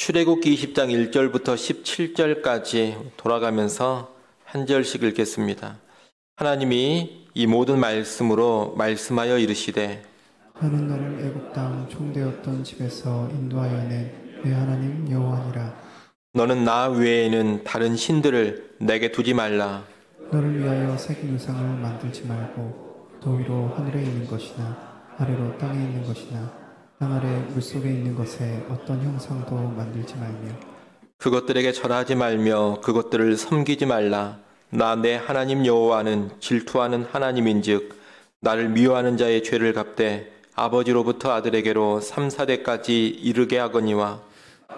출애굽기 20장 1절부터 17절까지 돌아가면서 한 절씩 읽겠습니다. 하나님이 이 모든 말씀으로 말씀하여 이르시되 너는 너를 애굽 땅 총되었던 집에서 인도하여 낸 내 하나님 여호와니라. 너는 나 외에는 다른 신들을 내게 두지 말라. 너를 위하여 새긴 우상을 만들지 말고 도 위로 하늘에 있는 것이나 아래로 땅에 있는 것이나 땅 아래 물속에 있는 것에 어떤 형상도 만들지 말며 그것들에게 절하지 말며 그것들을 섬기지 말라. 나 내 하나님 여호와는 질투하는 하나님인즉 나를 미워하는 자의 죄를 갚되 아버지로부터 아들에게로 3, 4대까지 이르게 하거니와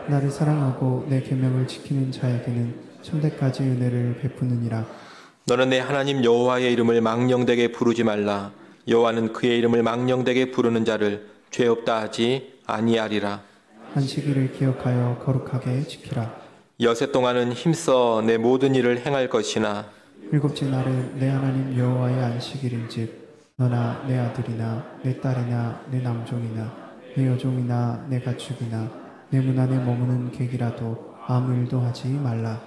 나를 사랑하고 내 계명을 지키는 자에게는 천대까지 은혜를 베푸느니라. 너는 내 하나님 여호와의 이름을 망령되게 부르지 말라. 여호와는 그의 이름을 망령되게 부르는 자를 죄 없다 하지 아니하리라. 안식일을 기억하여 거룩하게 지키라. 여세 동안은 힘써 내 모든 일을 행할 것이나 일곱째 날은 내 하나님 여호와의 안식일인즉 너나 내 아들이나 내 딸이나 내 남종이나 내 여종이나 내 가축이나 내 문 안에 머무는 객이라도 아무 일도 하지 말라.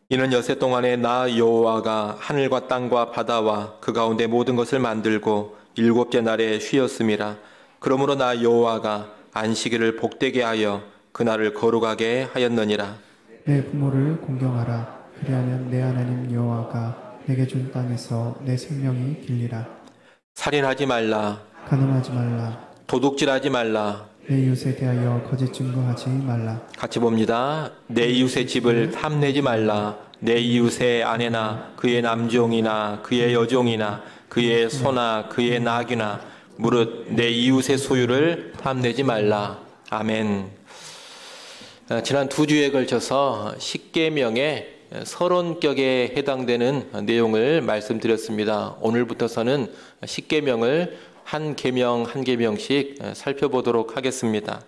이는 여세 동안에 나 여호와가 하늘과 땅과 바다와 그 가운데 모든 것을 만들고 일곱째 날에 쉬었음이라. 그러므로 나 여호와가 안식일을 복되게 하여 그날을 거룩하게 하였느니라. 내 부모를 공경하라. 그리하면 내 하나님 여호와가 내게 준 땅에서 내 생명이 길리라. 살인하지 말라. 간음하지 말라. 도둑질하지 말라. 내 이웃에 대하여 거짓 증거하지 말라. 같이 봅니다. 내 이웃의 집을 탐내지 말라. 내 이웃의 아내나 그의 남종이나 그의 여종이나 그의 소나 그의 나귀나 무릇 내 이웃의 소유를 탐내지 말라. 아멘. 지난 2주에 걸쳐서 십계명의 서론격에 해당되는 내용을 말씀드렸습니다. 오늘부터서는 십계명을 한 계명 한 계명씩 살펴보도록 하겠습니다.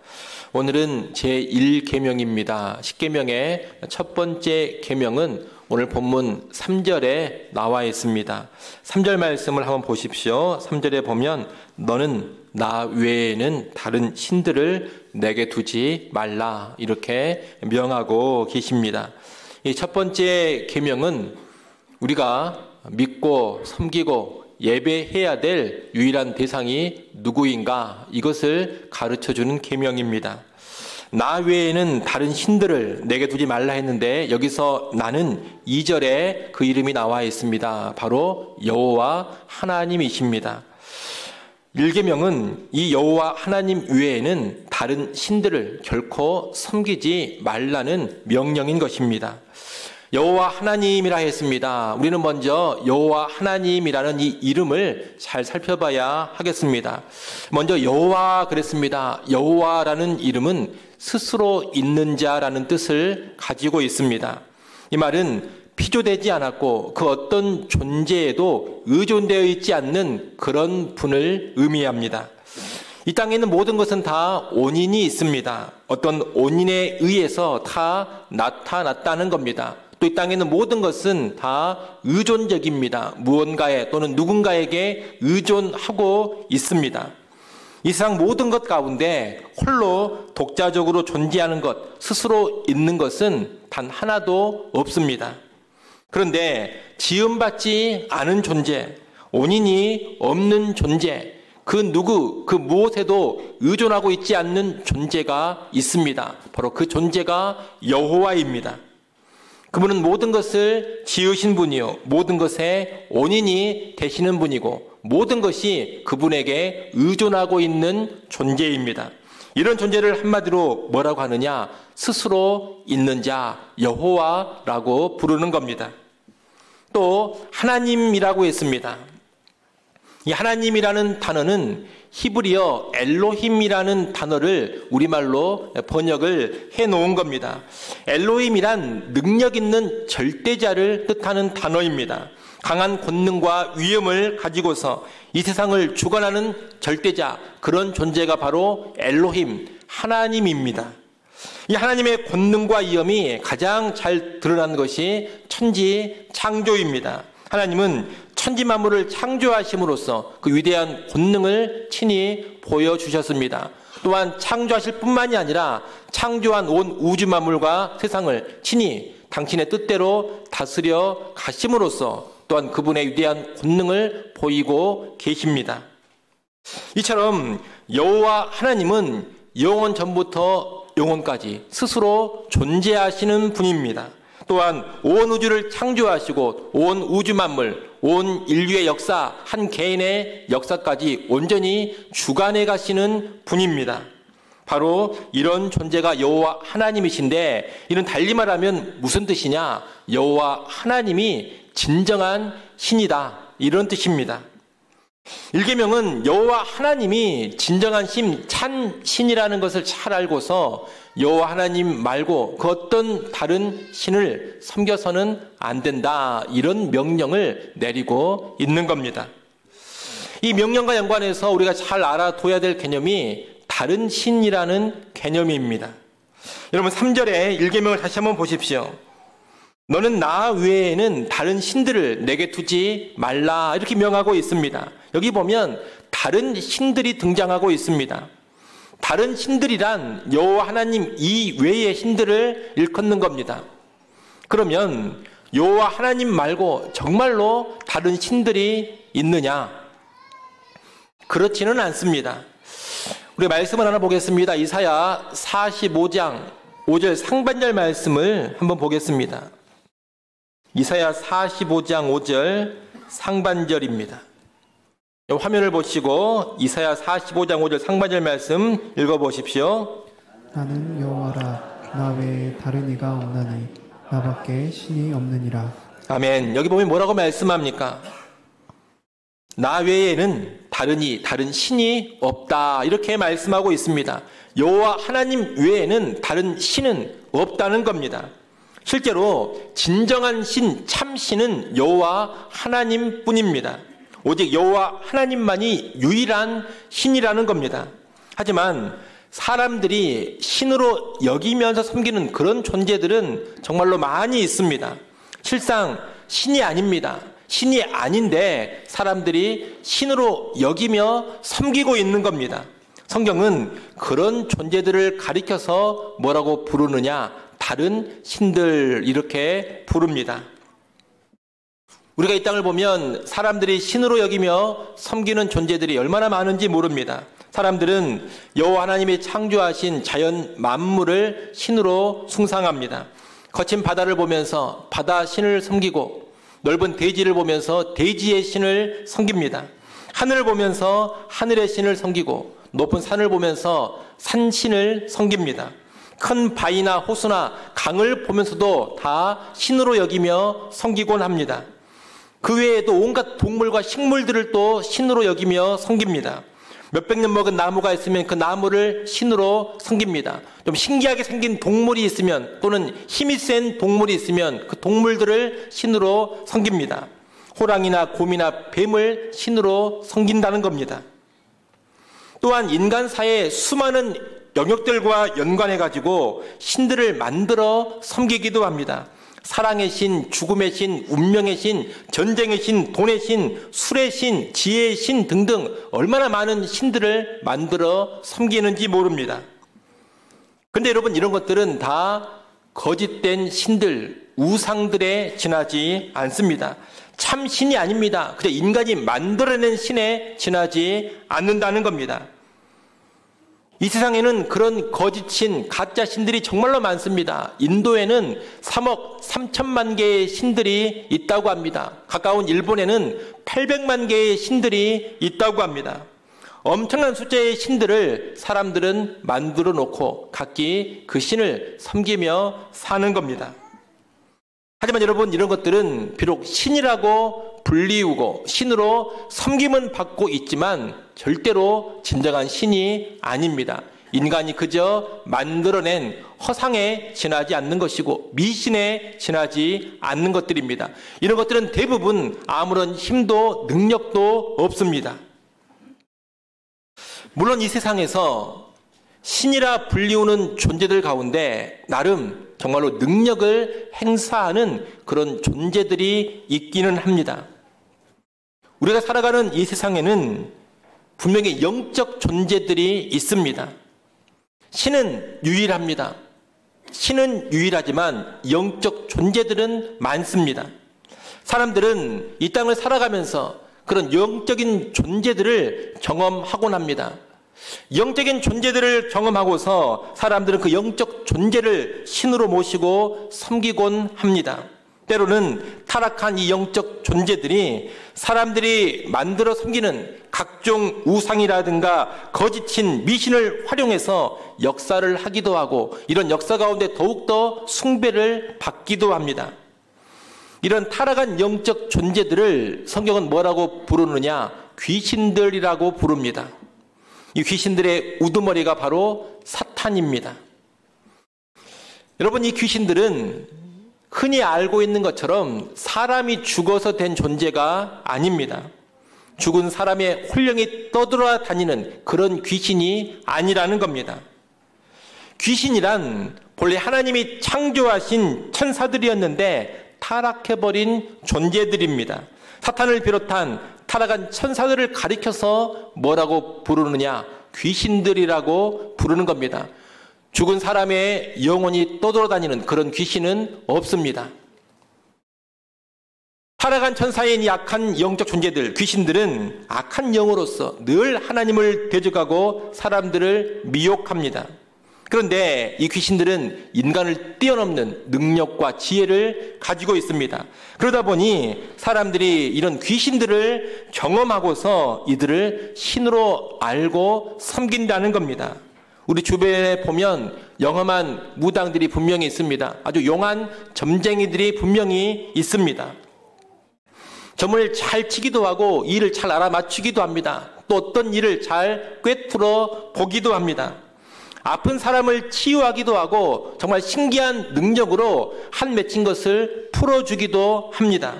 오늘은 제1계명입니다. 십계명의 첫 번째 계명은 오늘 본문 3절에 나와 있습니다. 3절 말씀을 한번 보십시오. 3절에 보면 너는 나 외에는 다른 신들을 내게 두지 말라 이렇게 명하고 계십니다. 이 첫 번째 계명은 우리가 믿고 섬기고 예배해야 될 유일한 대상이 누구인가 이것을 가르쳐주는 계명입니다. 나 외에는 다른 신들을 내게 두지 말라 했는데 여기서 나는 2절에 그 이름이 나와 있습니다. 바로 여호와 하나님이십니다. 1계명은 이 여호와 하나님 외에는 다른 신들을 결코 섬기지 말라는 명령인 것입니다. 여호와 하나님이라 했습니다. 우리는 먼저 여호와 하나님이라는 이 이름을 잘 살펴봐야 하겠습니다. 먼저 여호와 그랬습니다. 여호와라는 이름은 스스로 있는 자라는 뜻을 가지고 있습니다. 이 말은 피조되지 않았고 그 어떤 존재에도 의존되어 있지 않는 그런 분을 의미합니다. 이 땅에 있는 모든 것은 다 원인이 있습니다. 어떤 원인에 의해서 다 나타났다는 겁니다. 또 이 땅에 있는 모든 것은 다 의존적입니다. 무언가에 또는 누군가에게 의존하고 있습니다. 이 세상 모든 것 가운데 홀로 독자적으로 존재하는 것, 스스로 있는 것은 단 하나도 없습니다. 그런데 지음받지 않은 존재, 원인이 없는 존재, 그 누구, 그 무엇에도 의존하고 있지 않는 존재가 있습니다. 바로 그 존재가 여호와입니다. 그분은 모든 것을 지으신 분이요, 모든 것의 원인이 되시는 분이고 모든 것이 그분에게 의존하고 있는 존재입니다. 이런 존재를 한마디로 뭐라고 하느냐? 스스로 있는 자, 여호와라고 부르는 겁니다. 또 하나님이라고 했습니다. 이 하나님이라는 단어는 히브리어 엘로힘이라는 단어를 우리말로 번역을 해놓은 겁니다. 엘로힘이란 능력 있는 절대자를 뜻하는 단어입니다. 강한 권능과 위엄을 가지고서 이 세상을 주관하는 절대자, 그런 존재가 바로 엘로힘, 하나님입니다. 이 하나님의 권능과 위엄이 가장 잘 드러난 것이 천지 창조입니다. 하나님은 천지 만물을 창조하심으로써 그 위대한 권능을 친히 보여주셨습니다. 또한 창조하실 뿐만이 아니라 창조한 온 우주 만물과 세상을 친히 당신의 뜻대로 다스려 가심으로써 또한 그분의 위대한 권능을 보이고 계십니다. 이처럼 여호와 하나님은 영원 전부터 영원까지 스스로 존재하시는 분입니다. 또한 온 우주를 창조하시고 온 우주 만물, 온 인류의 역사, 한 개인의 역사까지 온전히 주관해 가시는 분입니다. 바로 이런 존재가 여호와 하나님이신데, 이는 달리 말하면 무슨 뜻이냐? 여호와 하나님이 진정한 신이다, 이런 뜻입니다. 일계명은 여호와 하나님이 진정한 신, 참 신이라는 것을 잘 알고서 여호와 하나님 말고 그 어떤 다른 신을 섬겨서는 안 된다, 이런 명령을 내리고 있는 겁니다. 이 명령과 연관해서 우리가 잘 알아둬야 될 개념이 다른 신이라는 개념입니다. 여러분 3절에 일계명을 다시 한번 보십시오. 너는 나 외에는 다른 신들을 내게 두지 말라, 이렇게 명하고 있습니다. 여기 보면 다른 신들이 등장하고 있습니다. 다른 신들이란 여호와 하나님 이외의 신들을 일컫는 겁니다. 그러면 여호와 하나님 말고 정말로 다른 신들이 있느냐? 그렇지는 않습니다. 우리 말씀을 하나 보겠습니다. 이사야 45장 5절 상반절 말씀을 한번 보겠습니다. 이사야 45장 5절 상반절입니다. 화면을 보시고 이사야 45장 5절 상반절 말씀 읽어보십시오. 나는 여호와라, 나 외에 다른 이가 없나니 나밖에 신이 없느니라. 아멘. 여기 보면 뭐라고 말씀합니까? 나 외에는 다른 신이 없다, 이렇게 말씀하고 있습니다. 여호와 하나님 외에는 다른 신은 없다는 겁니다. 실제로 진정한 신, 참신은 여호와 하나님뿐입니다. 오직 여호와 하나님만이 유일한 신이라는 겁니다. 하지만 사람들이 신으로 여기면서 섬기는 그런 존재들은 정말로 많이 있습니다. 실상 신이 아닙니다. 신이 아닌데 사람들이 신으로 여기며 섬기고 있는 겁니다. 성경은 그런 존재들을 가리켜서 뭐라고 부르느냐? 다른 신들, 이렇게 부릅니다. 우리가 이 땅을 보면 사람들이 신으로 여기며 섬기는 존재들이 얼마나 많은지 모릅니다. 사람들은 여호와 하나님이 창조하신 자연 만물을 신으로 숭상합니다. 거친 바다를 보면서 바다 신을 섬기고, 넓은 대지를 보면서 대지의 신을 섬깁니다. 하늘을 보면서 하늘의 신을 섬기고, 높은 산을 보면서 산신을 섬깁니다. 큰 바위나 호수나 강을 보면서도 다 신으로 여기며 섬기곤 합니다. 그 외에도 온갖 동물과 식물들을 또 신으로 여기며 섬깁니다. 몇백 년 먹은 나무가 있으면 그 나무를 신으로 섬깁니다. 좀 신기하게 생긴 동물이 있으면, 또는 힘이 센 동물이 있으면 그 동물들을 신으로 섬깁니다. 호랑이나 곰이나 뱀을 신으로 섬긴다는 겁니다. 또한 인간사의 수많은 영역들과 연관해가지고 신들을 만들어 섬기기도 합니다. 사랑의 신, 죽음의 신, 운명의 신, 전쟁의 신, 돈의 신, 술의 신, 지혜의 신 등등 얼마나 많은 신들을 만들어 섬기는지 모릅니다. 근데 여러분, 이런 것들은 다 거짓된 신들, 우상들에 지나지 않습니다. 참 신이 아닙니다. 그저 인간이 만들어낸 신에 지나지 않는다는 겁니다. 이 세상에는 그런 거짓신, 가짜 신들이 정말로 많습니다. 인도에는 3억 3천만 개의 신들이 있다고 합니다. 가까운 일본에는 800만 개의 신들이 있다고 합니다. 엄청난 숫자의 신들을 사람들은 만들어 놓고 각기 그 신을 섬기며 사는 겁니다. 하지만 여러분, 이런 것들은 비록 신이라고 불리우고 신으로 섬김은 받고 있지만 절대로 진정한 신이 아닙니다. 인간이 그저 만들어낸 허상에 지나지 않는 것이고 미신에 지나지 않는 것들입니다. 이런 것들은 대부분 아무런 힘도 능력도 없습니다. 물론 이 세상에서 신이라 불리우는 존재들 가운데 나름 정말로 능력을 행사하는 그런 존재들이 있기는 합니다. 우리가 살아가는 이 세상에는 분명히 영적 존재들이 있습니다. 신은 유일합니다. 신은 유일하지만 영적 존재들은 많습니다. 사람들은 이 땅을 살아가면서 그런 영적인 존재들을 경험하곤 합니다. 영적인 존재들을 경험하고서 사람들은 그 영적 존재를 신으로 모시고 섬기곤 합니다. 때로는 타락한 이 영적 존재들이 사람들이 만들어 섬기는 각종 우상이라든가 거짓인 미신을 활용해서 역사를 하기도 하고, 이런 역사 가운데 더욱더 숭배를 받기도 합니다. 이런 타락한 영적 존재들을 성경은 뭐라고 부르느냐? 귀신들이라고 부릅니다. 이 귀신들의 우두머리가 바로 사탄입니다. 여러분, 이 귀신들은 흔히 알고 있는 것처럼 사람이 죽어서 된 존재가 아닙니다. 죽은 사람의 혼령이 떠돌아다니는 그런 귀신이 아니라는 겁니다. 귀신이란 본래 하나님이 창조하신 천사들이었는데 타락해버린 존재들입니다. 사탄을 비롯한 타락한 천사들을 가리켜서 뭐라고 부르느냐? 귀신들이라고 부르는 겁니다. 죽은 사람의 영혼이 떠돌아다니는 그런 귀신은 없습니다. 타락한 천사인 이 악한 영적 존재들, 귀신들은 악한 영으로서 늘 하나님을 대적하고 사람들을 미혹합니다. 그런데 이 귀신들은 인간을 뛰어넘는 능력과 지혜를 가지고 있습니다. 그러다 보니 사람들이 이런 귀신들을 경험하고서 이들을 신으로 알고 섬긴다는 겁니다. 우리 주변에 보면 영험한 무당들이 분명히 있습니다. 아주 용한 점쟁이들이 분명히 있습니다. 점을 잘 치기도 하고 일을 잘 알아맞추기도 합니다. 또 어떤 일을 잘 꿰뚫어 보기도 합니다. 아픈 사람을 치유하기도 하고 정말 신기한 능력으로 한 맺힌 것을 풀어주기도 합니다.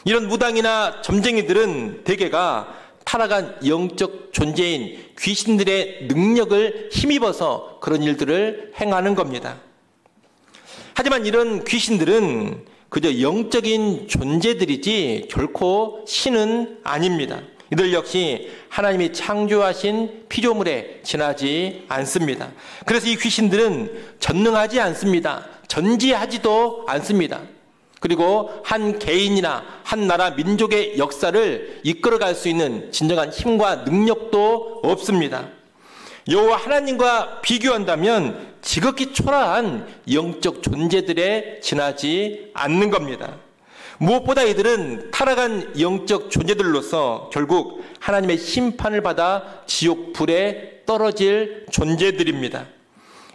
이런 무당이나 점쟁이들은 대개가 타락한 영적 존재인 귀신들의 능력을 힘입어서 그런 일들을 행하는 겁니다. 하지만 이런 귀신들은 그저 영적인 존재들이지 결코 신은 아닙니다. 이들 역시 하나님이 창조하신 피조물에 지나지 않습니다. 그래서 이 귀신들은 전능하지 않습니다. 전지하지도 않습니다. 그리고 한 개인이나 한 나라 민족의 역사를 이끌어갈 수 있는 진정한 힘과 능력도 없습니다. 여호와 하나님과 비교한다면 지극히 초라한 영적 존재들에 지나지 않는 겁니다. 무엇보다 이들은 타락한 영적 존재들로서 결국 하나님의 심판을 받아 지옥 불에 떨어질 존재들입니다.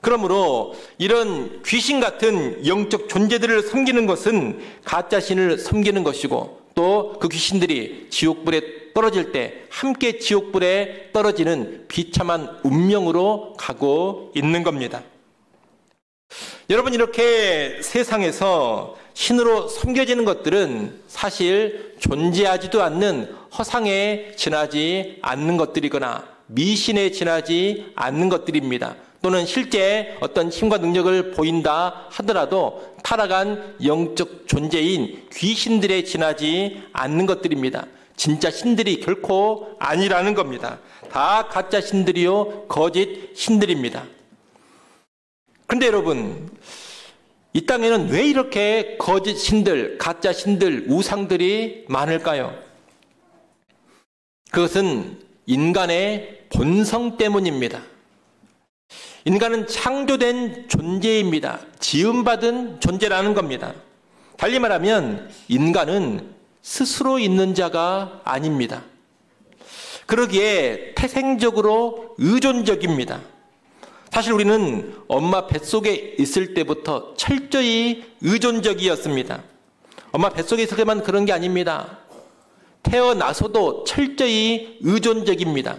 그러므로 이런 귀신 같은 영적 존재들을 섬기는 것은 가짜 신을 섬기는 것이고, 또 그 귀신들이 지옥불에 떨어질 때 함께 지옥불에 떨어지는 비참한 운명으로 가고 있는 겁니다. 여러분, 이렇게 세상에서 신으로 섬겨지는 것들은 사실 존재하지도 않는 허상에 지나지 않는 것들이거나 미신에 지나지 않는 것들입니다. 또는 실제 어떤 힘과 능력을 보인다 하더라도 타락한 영적 존재인 귀신들에 지나지 않는 것들입니다. 진짜 신들이 결코 아니라는 겁니다. 다 가짜 신들이요, 거짓 신들입니다. 그런데 여러분, 이 땅에는 왜 이렇게 거짓 신들, 가짜 신들, 우상들이 많을까요? 그것은 인간의 본성 때문입니다. 인간은 창조된 존재입니다. 지음받은 존재라는 겁니다. 달리 말하면 인간은 스스로 있는 자가 아닙니다. 그러기에 태생적으로 의존적입니다. 사실 우리는 엄마 뱃속에 있을 때부터 철저히 의존적이었습니다. 엄마 뱃속에 있을 때만 그런 게 아닙니다. 태어나서도 철저히 의존적입니다.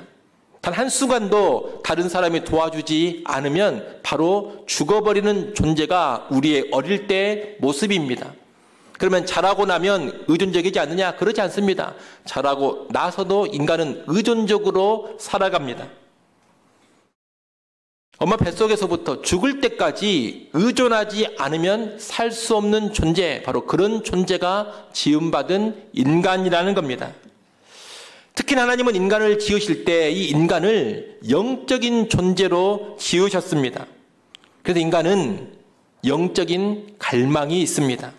단 한순간도 다른 사람이 도와주지 않으면 바로 죽어버리는 존재가 우리의 어릴 때 모습입니다. 그러면 자라고 나면 의존적이지 않느냐? 그렇지 않습니다. 자라고 나서도 인간은 의존적으로 살아갑니다. 엄마 뱃속에서부터 죽을 때까지 의존하지 않으면 살 수 없는 존재, 바로 그런 존재가 지음받은 인간이라는 겁니다. 특히 하나님은 인간을 지으실 때 이 인간을 영적인 존재로 지으셨습니다. 그래서 인간은 영적인 갈망이 있습니다.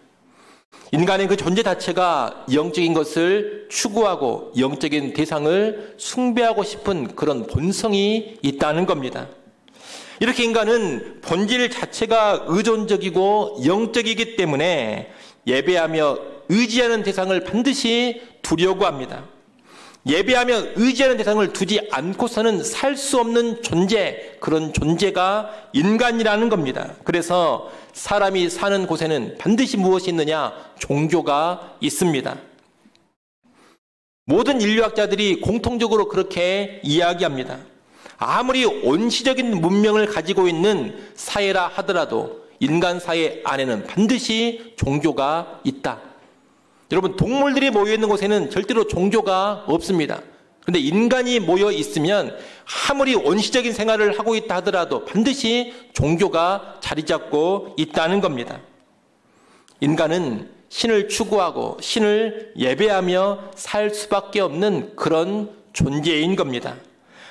인간의 그 존재 자체가 영적인 것을 추구하고 영적인 대상을 숭배하고 싶은 그런 본성이 있다는 겁니다. 이렇게 인간은 본질 자체가 의존적이고 영적이기 때문에 예배하며 의지하는 대상을 반드시 두려고 합니다. 예배하며 의지하는 대상을 두지 않고서는 살 수 없는 존재, 그런 존재가 인간이라는 겁니다. 그래서 사람이 사는 곳에는 반드시 무엇이 있느냐? 종교가 있습니다. 모든 인류학자들이 공통적으로 그렇게 이야기합니다. 아무리 원시적인 문명을 가지고 있는 사회라 하더라도 인간 사회 안에는 반드시 종교가 있다. 여러분, 동물들이 모여있는 곳에는 절대로 종교가 없습니다. 그런데 인간이 모여 있으면 아무리 원시적인 생활을 하고 있다 하더라도 반드시 종교가 자리 잡고 있다는 겁니다. 인간은 신을 추구하고 신을 예배하며 살 수밖에 없는 그런 존재인 겁니다.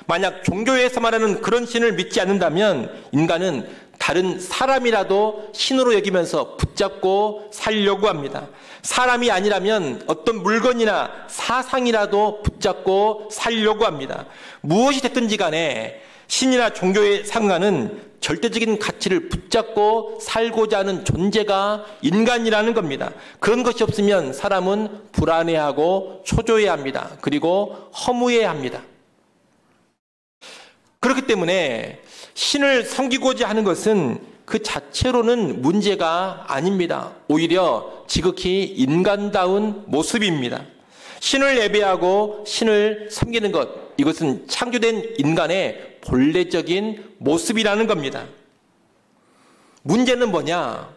만약 종교에서 말하는 그런 신을 믿지 않는다면 인간은 다른 사람이라도 신으로 여기면서 붙잡고 살려고 합니다. 사람이 아니라면 어떤 물건이나 사상이라도 붙잡고 살려고 합니다. 무엇이 됐든지 간에 신이나 종교에 상관은 절대적인 가치를 붙잡고 살고자 하는 존재가 인간이라는 겁니다. 그런 것이 없으면 사람은 불안해하고 초조해합니다. 그리고 허무해합니다. 그렇기 때문에 신을 섬기고자 하는 것은 그 자체로는 문제가 아닙니다. 오히려 지극히 인간다운 모습입니다. 신을 예배하고 신을 섬기는 것, 이것은 창조된 인간의 본래적인 모습이라는 겁니다. 문제는 뭐냐?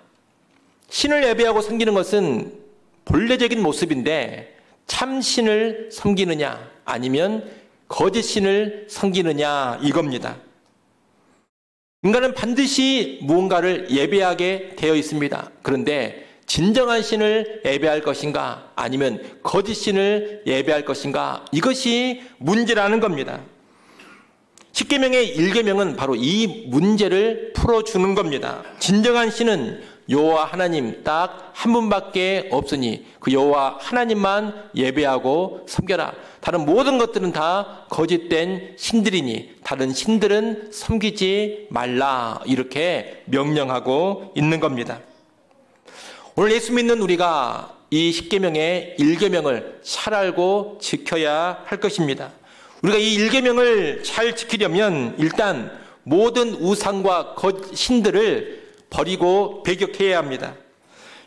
신을 예배하고 섬기는 것은 본래적인 모습인데 참 신을 섬기느냐 아니면 거짓 신을 섬기느냐 이겁니다. 인간은 반드시 무언가를 예배하게 되어 있습니다. 그런데 진정한 신을 예배할 것인가 아니면 거짓 신을 예배할 것인가, 이것이 문제라는 겁니다. 십계명의 1계명은 바로 이 문제를 풀어주는 겁니다. 진정한 신은 여호와 하나님 딱 한 분밖에 없으니 그 여호와 하나님만 예배하고 섬겨라. 다른 모든 것들은 다 거짓된 신들이니 다른 신들은 섬기지 말라. 이렇게 명령하고 있는 겁니다. 오늘 예수 믿는 우리가 이 십계명의 1계명을 잘 알고 지켜야 할 것입니다. 우리가 이 1계명을 잘 지키려면 일단 모든 우상과 신들을 버리고 배격해야 합니다.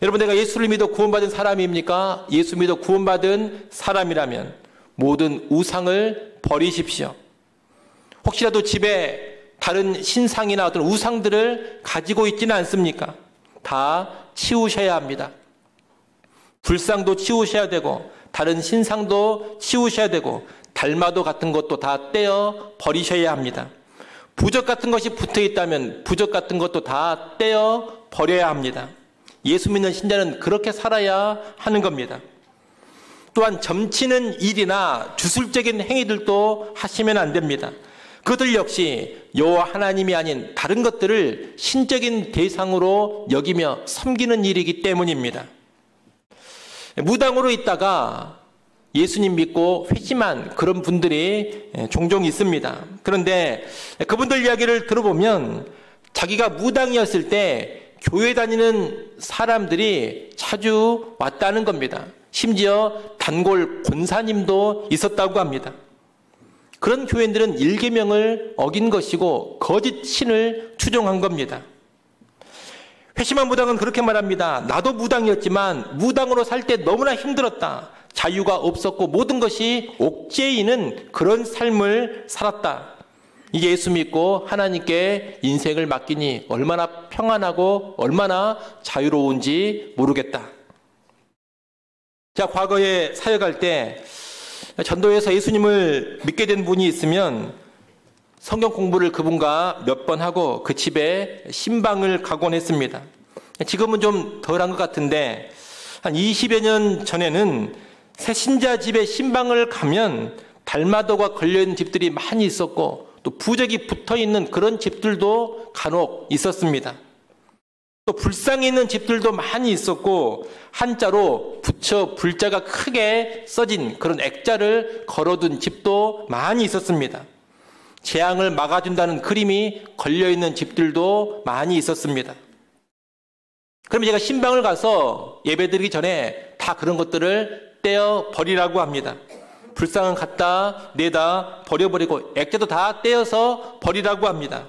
여러분, 내가 예수를 믿어 구원받은 사람입니까? 예수 믿어 구원받은 사람이라면 모든 우상을 버리십시오. 혹시라도 집에 다른 신상이나 어떤 우상들을 가지고 있지는 않습니까? 다 치우셔야 합니다. 불상도 치우셔야 되고 다른 신상도 치우셔야 되고 달마도 같은 것도 다 떼어 버리셔야 합니다. 부적 같은 것이 붙어 있다면 부적 같은 것도 다 떼어 버려야 합니다. 예수 믿는 신자는 그렇게 살아야 하는 겁니다. 또한 점치는 일이나 주술적인 행위들도 하시면 안 됩니다. 그것들 역시 여호와 하나님이 아닌 다른 것들을 신적인 대상으로 여기며 섬기는 일이기 때문입니다. 무당으로 있다가 예수님 믿고 회심한 그런 분들이 종종 있습니다. 그런데 그분들 이야기를 들어보면 자기가 무당이었을 때 교회 다니는 사람들이 자주 왔다는 겁니다. 심지어 단골 권사님도 있었다고 합니다. 그런 교회들은 1계명을 어긴 것이고 거짓 신을 추종한 겁니다. 회심한 무당은 그렇게 말합니다. 나도 무당이었지만 무당으로 살 때 너무나 힘들었다. 자유가 없었고 모든 것이 옥죄이는 그런 삶을 살았다. 이제 예수 믿고 하나님께 인생을 맡기니 얼마나 평안하고 얼마나 자유로운지 모르겠다. 자, 과거에 사역할 때 전도에서 예수님을 믿게 된 분이 있으면 성경 공부를 그분과 몇 번 하고 그 집에 신방을 가곤 했습니다. 지금은 좀 덜한 것 같은데 한 20여 년 전에는 새 신자 집에 신방을 가면 달마도가 걸려있는 집들이 많이 있었고 또 부적이 붙어있는 그런 집들도 간혹 있었습니다. 또 불상이 있는 집들도 많이 있었고 한자로 부처 불자가 크게 써진 그런 액자를 걸어둔 집도 많이 있었습니다. 재앙을 막아준다는 그림이 걸려있는 집들도 많이 있었습니다. 그럼 제가 신방을 가서 예배드리기 전에 다 그런 것들을 떼어 버리라고 합니다. 불상은 갖다 내다 버려버리고 액자도 다 떼어서 버리라고 합니다.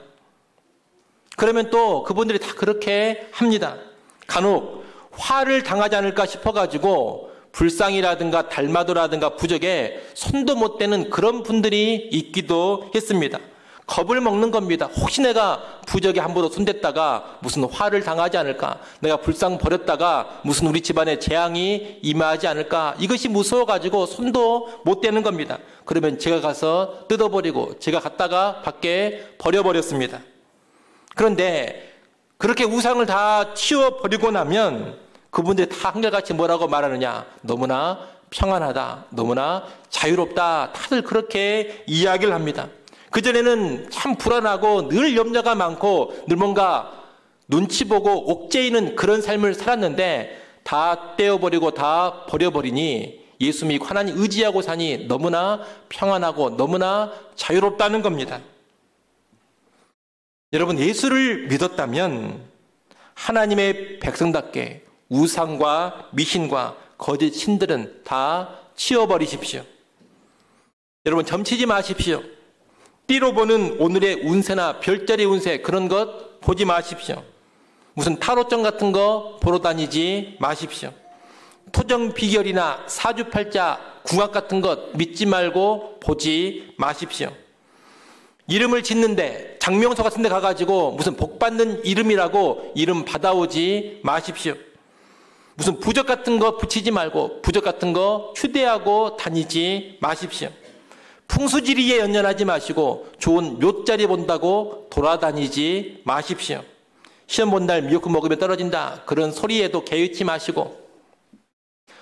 그러면 또 그분들이 다 그렇게 합니다. 간혹 화를 당하지 않을까 싶어가지고 불상이라든가 달마도라든가 부적에 손도 못 대는 그런 분들이 있기도 했습니다. 겁을 먹는 겁니다. 혹시 내가 부적에 함부로 손댔다가 무슨 화를 당하지 않을까, 내가 불상 버렸다가 무슨 우리 집안에 재앙이 임하지 않을까, 이것이 무서워가지고 손도 못 대는 겁니다. 그러면 제가 가서 뜯어버리고 제가 갖다가 밖에 버려버렸습니다. 그런데 그렇게 우상을 다 치워버리고 나면 그분들이 다 한결같이 뭐라고 말하느냐, 너무나 평안하다, 너무나 자유롭다, 다들 그렇게 이야기를 합니다. 그전에는 참 불안하고 늘 염려가 많고 늘 뭔가 눈치 보고 옥죄이는 그런 삶을 살았는데 다 떼어버리고 다 버려버리니 예수 믿고 하나님 의지하고 사니 너무나 평안하고 너무나 자유롭다는 겁니다. 여러분, 예수를 믿었다면 하나님의 백성답게 우상과 미신과 거짓 신들은 다 치워버리십시오. 여러분, 점치지 마십시오. 띠로 보는 오늘의 운세나 별자리 운세, 그런 것 보지 마십시오. 무슨 타로점 같은 거 보러 다니지 마십시오. 토정 비결이나 사주팔자, 궁합 같은 것 믿지 말고 보지 마십시오. 이름을 짓는데 장명소 같은 데 가가지고 무슨 복 받는 이름이라고 이름 받아오지 마십시오. 무슨 부적 같은 거 붙이지 말고 부적 같은 거 휴대하고 다니지 마십시오. 풍수지리에 연연하지 마시고 좋은 묘자리 본다고 돌아다니지 마십시오. 시험 본 날 미역국 먹으면 떨어진다, 그런 소리에도 개의치 마시고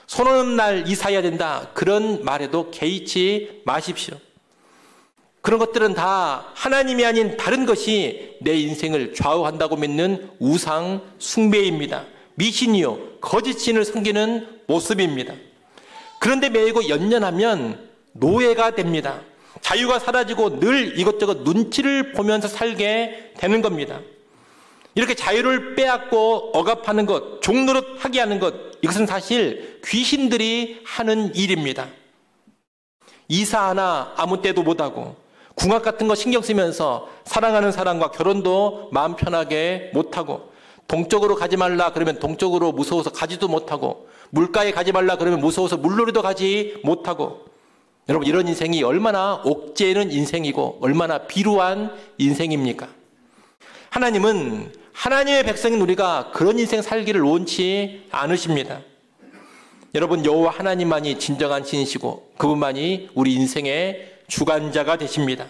손 오는 날 이사해야 된다, 그런 말에도 개의치 마십시오. 그런 것들은 다 하나님이 아닌 다른 것이 내 인생을 좌우한다고 믿는 우상 숭배입니다. 미신이요 거짓신을 섬기는 모습입니다. 그런데 매이고 연연하면 노예가 됩니다. 자유가 사라지고 늘 이것저것 눈치를 보면서 살게 되는 겁니다. 이렇게 자유를 빼앗고 억압하는 것, 종노릇하게 하는 것, 이것은 사실 귀신들이 하는 일입니다. 이사 하나 아무 때도 못하고 궁합 같은 거 신경 쓰면서 사랑하는 사람과 결혼도 마음 편하게 못하고, 동쪽으로 가지 말라 그러면 동쪽으로 무서워서 가지도 못하고, 물가에 가지 말라 그러면 무서워서 물놀이도 가지 못하고, 여러분, 이런 인생이 얼마나 옥죄는 인생이고 얼마나 비루한 인생입니까? 하나님은 하나님의 백성인 우리가 그런 인생 살기를 원치 않으십니다. 여러분, 여호와 하나님만이 진정한 신이시고 그분만이 우리 인생의 주관자가 되십니다.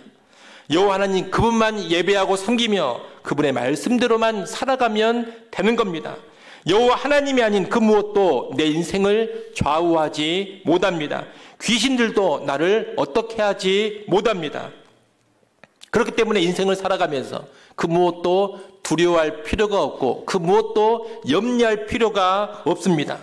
여호와 하나님, 그분만 예배하고 섬기며 그분의 말씀대로만 살아가면 되는 겁니다. 여호와 하나님이 아닌 그 무엇도 내 인생을 좌우하지 못합니다. 귀신들도 나를 어떻게 하지 못합니다. 그렇기 때문에 인생을 살아가면서 그 무엇도 두려워할 필요가 없고 그 무엇도 염려할 필요가 없습니다.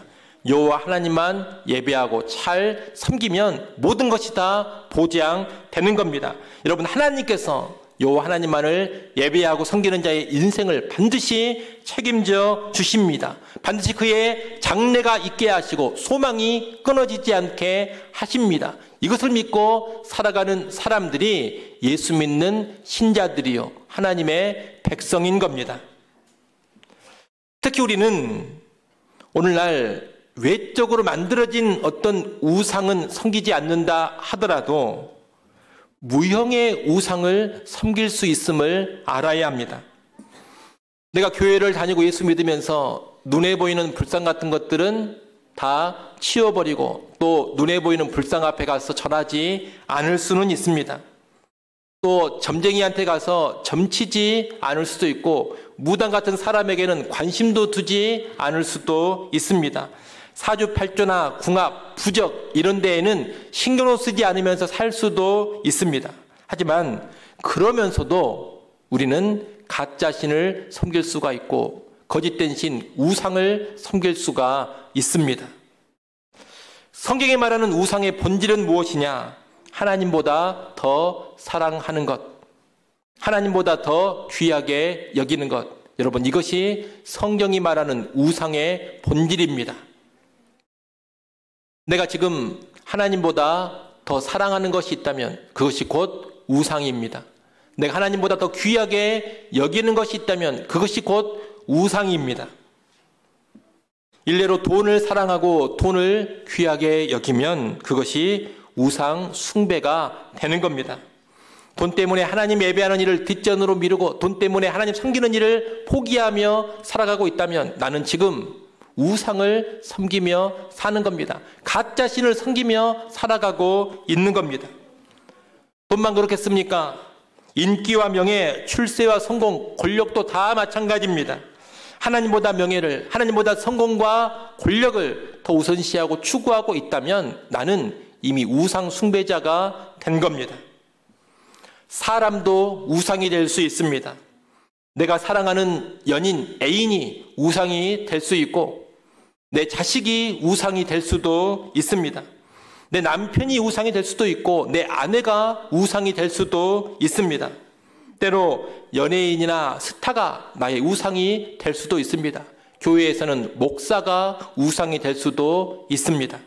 여호와 하나님만 예배하고 잘 섬기면 모든 것이 다 보장되는 겁니다. 여러분, 하나님께서 여호와 하나님만을 예배하고 섬기는 자의 인생을 반드시 책임져 주십니다. 반드시 그의 장래가 있게 하시고 소망이 끊어지지 않게 하십니다. 이것을 믿고 살아가는 사람들이 예수 믿는 신자들이요 하나님의 백성인 겁니다. 특히 우리는 오늘날 외적으로 만들어진 어떤 우상은 섬기지 않는다 하더라도 무형의 우상을 섬길 수 있음을 알아야 합니다. 내가 교회를 다니고 예수 믿으면서 눈에 보이는 불상 같은 것들은 다 치워버리고 또 눈에 보이는 불상 앞에 가서 절하지 않을 수는 있습니다. 또 점쟁이한테 가서 점치지 않을 수도 있고 무당 같은 사람에게는 관심도 두지 않을 수도 있습니다. 사주팔조나 궁합, 부적 이런 데에는 신경을 쓰지 않으면서 살 수도 있습니다. 하지만 그러면서도 우리는 가짜신을 섬길 수가 있고 거짓된 신, 우상을 섬길 수가 있습니다. 성경이 말하는 우상의 본질은 무엇이냐? 하나님보다 더 사랑하는 것, 하나님보다 더 귀하게 여기는 것. 여러분, 이것이 성경이 말하는 우상의 본질입니다. 내가 지금 하나님보다 더 사랑하는 것이 있다면 그것이 곧 우상입니다. 내가 하나님보다 더 귀하게 여기는 것이 있다면 그것이 곧 우상입니다. 일례로 돈을 사랑하고 돈을 귀하게 여기면 그것이 우상 숭배가 되는 겁니다. 돈 때문에 하나님 예배하는 일을 뒷전으로 미루고 돈 때문에 하나님 섬기는 일을 포기하며 살아가고 있다면 나는 지금 우상을 섬기며 사는 겁니다. 가짜 신을 섬기며 살아가고 있는 겁니다. 돈만 그렇겠습니까? 인기와 명예, 출세와 성공, 권력도 다 마찬가지입니다. 하나님보다 명예를, 하나님보다 성공과 권력을 더 우선시하고 추구하고 있다면 나는 이미 우상 숭배자가 된 겁니다. 사람도 우상이 될 수 있습니다. 내가 사랑하는 연인, 애인이 우상이 될 수 있고 내 자식이 우상이 될 수도 있습니다. 내 남편이 우상이 될 수도 있고 내 아내가 우상이 될 수도 있습니다. 때로 연예인이나 스타가 나의 우상이 될 수도 있습니다. 교회에서는 목사가 우상이 될 수도 있습니다.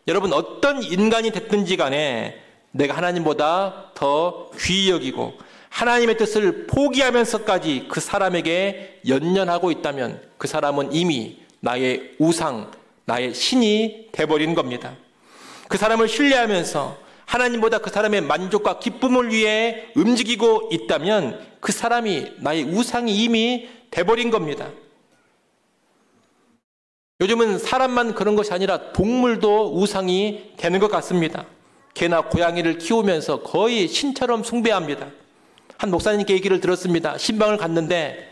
여러분, 어떤 인간이 됐든지 간에 내가 하나님보다 더 귀히 여기고 하나님의 뜻을 포기하면서까지 그 사람에게 연연하고 있다면 그 사람은 이미 나의 우상, 나의 신이 돼버린 겁니다. 그 사람을 신뢰하면서 하나님보다 그 사람의 만족과 기쁨을 위해 움직이고 있다면 그 사람이 나의 우상이 이미 돼버린 겁니다. 요즘은 사람만 그런 것이 아니라 동물도 우상이 되는 것 같습니다. 개나 고양이를 키우면서 거의 신처럼 숭배합니다. 한 목사님께 얘기를 들었습니다. 신방을 갔는데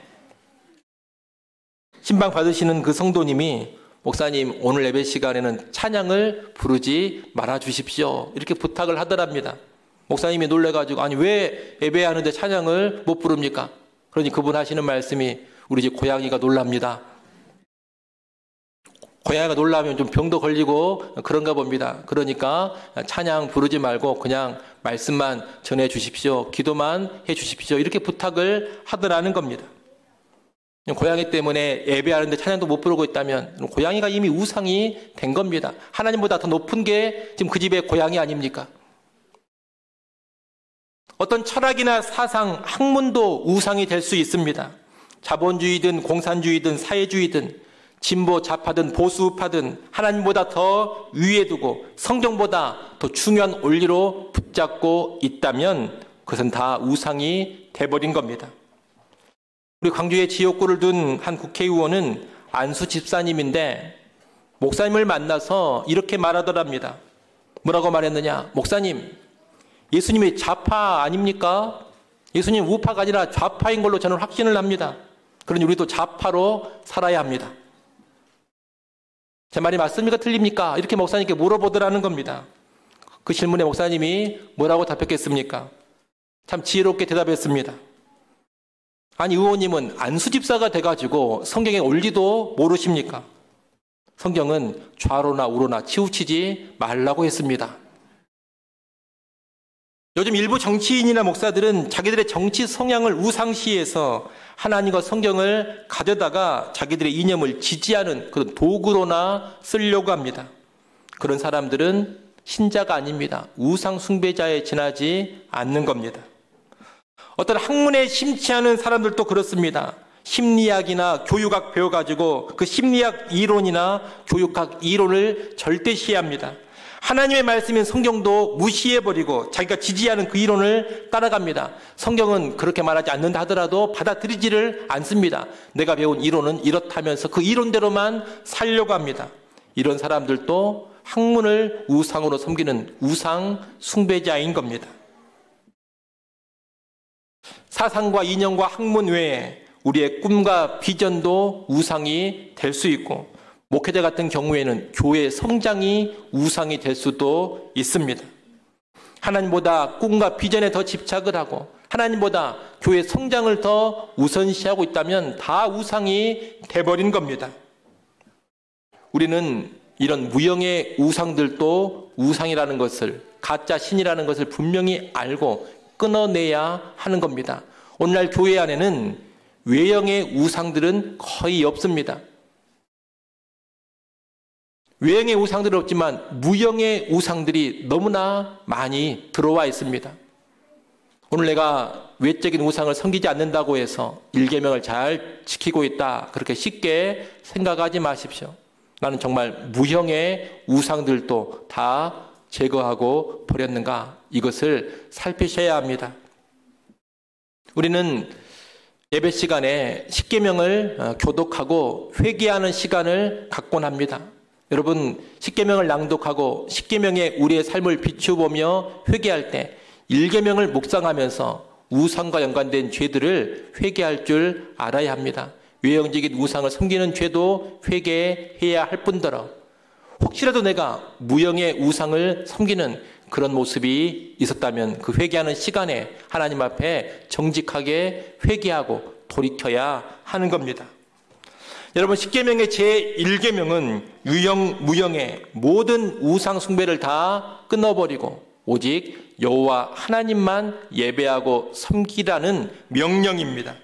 신방 받으시는 그 성도님이 목사님, 오늘 예배 시간에는 찬양을 부르지 말아 주십시오. 이렇게 부탁을 하더랍니다. 목사님이 놀래가지고 아니 왜 예배하는데 찬양을 못 부릅니까? 그러니 그분 하시는 말씀이 우리 집 고양이가 놀랍니다. 고양이가 놀라면 좀 병도 걸리고 그런가 봅니다. 그러니까 찬양 부르지 말고 그냥 말씀만 전해 주십시오. 기도만 해 주십시오. 이렇게 부탁을 하더라는 겁니다. 고양이 때문에 예배하는데 찬양도 못 부르고 있다면 고양이가 이미 우상이 된 겁니다. 하나님보다 더 높은 게 지금 그 집의 고양이 아닙니까? 어떤 철학이나 사상, 학문도 우상이 될 수 있습니다. 자본주의든 공산주의든 사회주의든 진보 좌파든 보수 우파든 하나님보다 더 위에 두고 성경보다 더 중요한 원리로 붙잡고 있다면 그것은 다 우상이 돼버린 겁니다. 우리 광주에 지역구를 둔 한 국회의원은 안수 집사님인데 목사님을 만나서 이렇게 말하더랍니다. 뭐라고 말했느냐? 목사님, 예수님이 좌파 아닙니까? 예수님 우파가 아니라 좌파인 걸로 저는 확신을 합니다. 그러니 우리도 좌파로 살아야 합니다. 제 말이 맞습니까? 틀립니까? 이렇게 목사님께 물어보더라는 겁니다. 그 질문에 목사님이 뭐라고 답했겠습니까? 참 지혜롭게 대답했습니다. 아니, 의원님은 안수집사가 돼가지고 성경의 원리도 모르십니까? 성경은 좌로나 우로나 치우치지 말라고 했습니다. 요즘 일부 정치인이나 목사들은 자기들의 정치 성향을 우상시해서 하나님과 성경을 가져다가 자기들의 이념을 지지하는 그런 도구로나 쓰려고 합니다. 그런 사람들은 신자가 아닙니다. 우상 숭배자에 지나지 않는 겁니다. 어떤 학문에 심취 않은 사람들도 그렇습니다. 심리학이나 교육학 배워가지고 그 심리학 이론이나 교육학 이론을 절대시합니다. 하나님의 말씀인 성경도 무시해버리고 자기가 지지하는 그 이론을 따라갑니다. 성경은 그렇게 말하지 않는다 하더라도 받아들이지를 않습니다. 내가 배운 이론은 이렇다면서 그 이론대로만 살려고 합니다. 이런 사람들도 학문을 우상으로 섬기는 우상 숭배자인 겁니다. 사상과 이념과 학문 외에 우리의 꿈과 비전도 우상이 될 수 있고 목회자 같은 경우에는 교회 성장이 우상이 될 수도 있습니다. 하나님보다 꿈과 비전에 더 집착을 하고 하나님보다 교회 성장을 더 우선시하고 있다면 다 우상이 돼버린 겁니다. 우리는 이런 무형의 우상들도 우상이라는 것을, 가짜 신이라는 것을 분명히 알고 끊어내야 하는 겁니다. 오늘날 교회 안에는 외형의 우상들은 거의 없습니다. 외형의 우상들은 없지만 무형의 우상들이 너무나 많이 들어와 있습니다. 오늘 내가 외적인 우상을 섬기지 않는다고 해서 일계명을 잘 지키고 있다, 그렇게 쉽게 생각하지 마십시오. 나는 정말 무형의 우상들도 다 제거하고 버렸는가, 이것을 살피셔야 합니다. 우리는 예배 시간에 십계명을 교독하고 회개하는 시간을 갖곤 합니다. 여러분, 십계명을 낭독하고 십계명에 우리의 삶을 비추보며 회개할 때 일계명을 묵상하면서 우상과 연관된 죄들을 회개할 줄 알아야 합니다. 외형적인 우상을 섬기는 죄도 회개해야 할 뿐더러 혹시라도 내가 무형의 우상을 섬기는 그런 모습이 있었다면 그 회개하는 시간에 하나님 앞에 정직하게 회개하고 돌이켜야 하는 겁니다. 여러분, 십계명의 제1계명은 유형, 무형의 모든 우상 숭배를 다 끊어버리고 오직 여호와 하나님만 예배하고 섬기라는 명령입니다.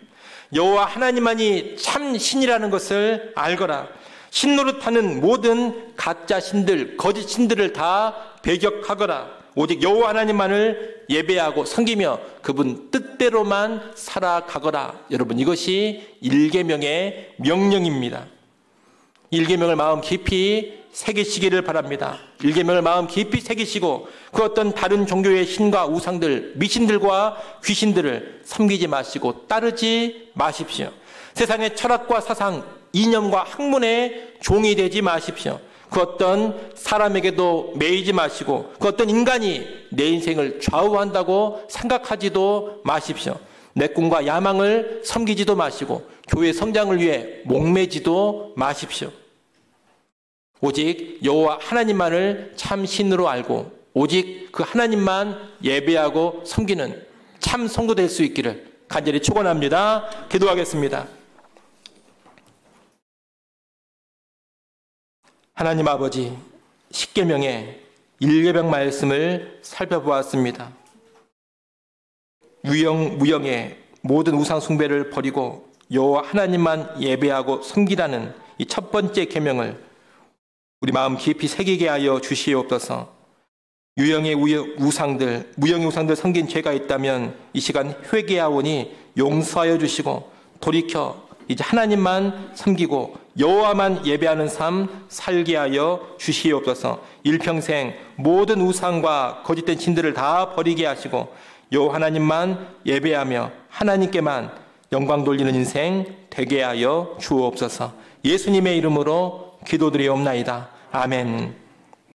여호와 하나님만이 참 신이라는 것을 알거라. 신 노릇하는 모든 가짜 신들, 거짓 신들을 다 배격하거라. 오직 여호와 하나님만을 예배하고 섬기며 그분 뜻대로만 살아가거라. 여러분, 이것이 1계명의 명령입니다. 1계명을 마음 깊이 새기시기를 바랍니다. 1계명을 마음 깊이 새기시고 그 어떤 다른 종교의 신과 우상들, 미신들과 귀신들을 섬기지 마시고 따르지 마십시오. 세상의 철학과 사상, 이념과 학문의 종이 되지 마십시오. 그 어떤 사람에게도 매이지 마시고 그 어떤 인간이 내 인생을 좌우한다고 생각하지도 마십시오. 내 꿈과 야망을 섬기지도 마시고 교회 성장을 위해 목매지도 마십시오. 오직 여호와 하나님만을 참 신으로 알고 오직 그 하나님만 예배하고 섬기는 참 성도 될 수 있기를 간절히 축원합니다. 기도하겠습니다. 하나님 아버지, 십계명의 1계명 말씀을 살펴보았습니다. 유형, 무형의 모든 우상 숭배를 버리고 여호와 하나님만 예배하고 섬기라는 이 첫 번째 계명을 우리 마음 깊이 새기게 하여 주시옵소서. 유형의 우상들, 무형의 우상들 섬긴 죄가 있다면 이 시간 회개하오니 용서하여 주시고 돌이켜 이제 하나님만 섬기고 여호와만 예배하는 삶 살게 하여 주시옵소서. 일평생 모든 우상과 거짓된 신들을 다 버리게 하시고 여호와 하나님만 예배하며 하나님께만 영광 돌리는 인생 되게 하여 주옵소서. 예수님의 이름으로 기도드리옵나이다. 아멘.